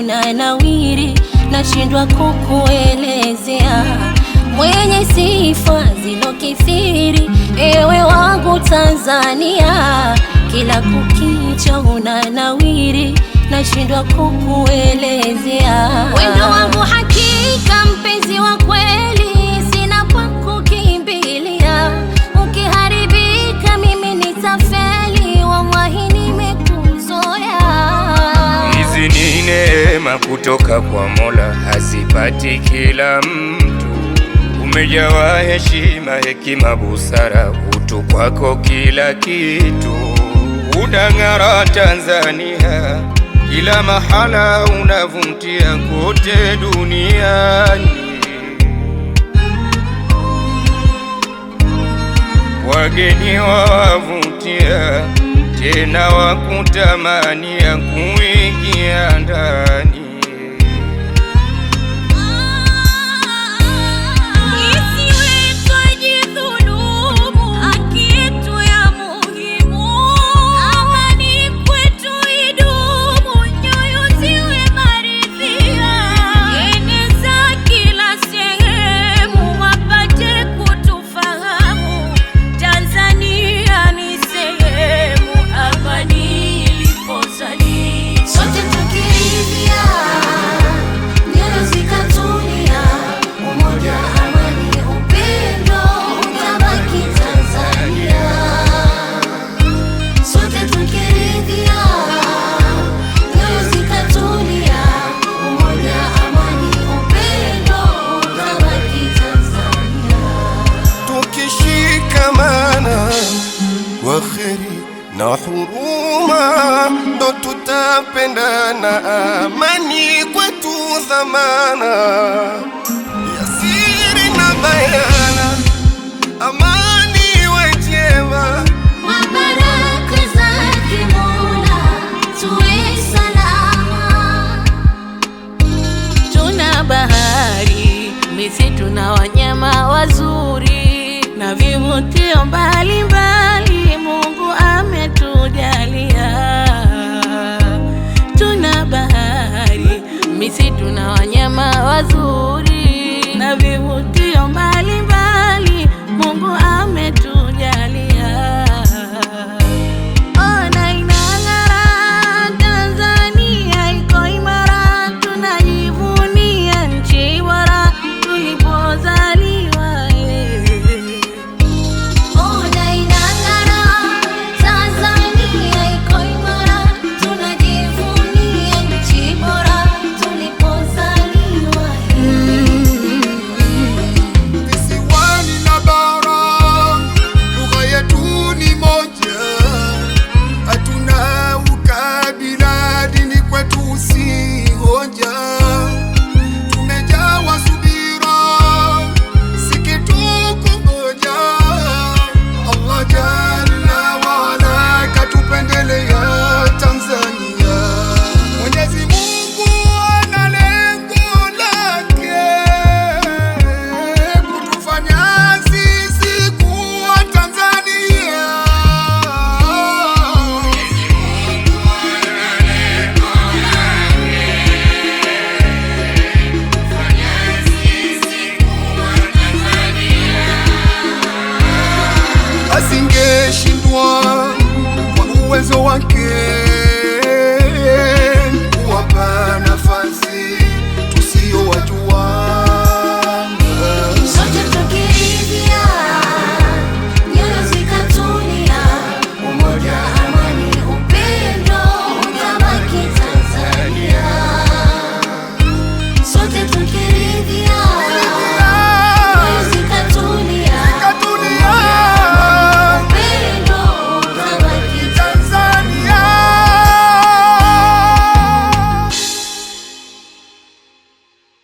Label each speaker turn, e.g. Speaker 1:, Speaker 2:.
Speaker 1: unanawiri, nashindwa kukuelezea. Mwenye sifa zilokithiri, ewe wangu Tanzania, kila kukicha unanawiri, nashindwa kukuelezea. Wendo wangu hakika, mpenzi wa kweli, sina pa kukimbilia. Ukiharibika mimi nitafeli, wallahi nimekuzoea.
Speaker 2: Hizi ni neema kutoka kwa Mola, hazipati kila mtu. Umejawa heshima, hekima, busara, utu kwako kila kitu. Unang'ara Tanzania, kila mahala unavumtia kote duniani. Wageni wawavutia, tena wakutamania kuingia ndani.
Speaker 3: Kheri na huruma ndo tutapendana, amani kwetu dhamana, yasiri na bayana, amani wejema,
Speaker 1: mabaraka zake Mola tuwe salama. Tuna bahari, misitu na wanyama wazuri na vivutio mbalimbali, Mungu ametujalia. Tuna bahari, misitu na wanyama wazuri na vivutio mbalimbali, Mungu ametujalia. Ona inang'ara, Tanzania iko imara, tunajivunia nchi bora tulipozaliwa.
Speaker 3: Asingeshindwa kwa uwezo wake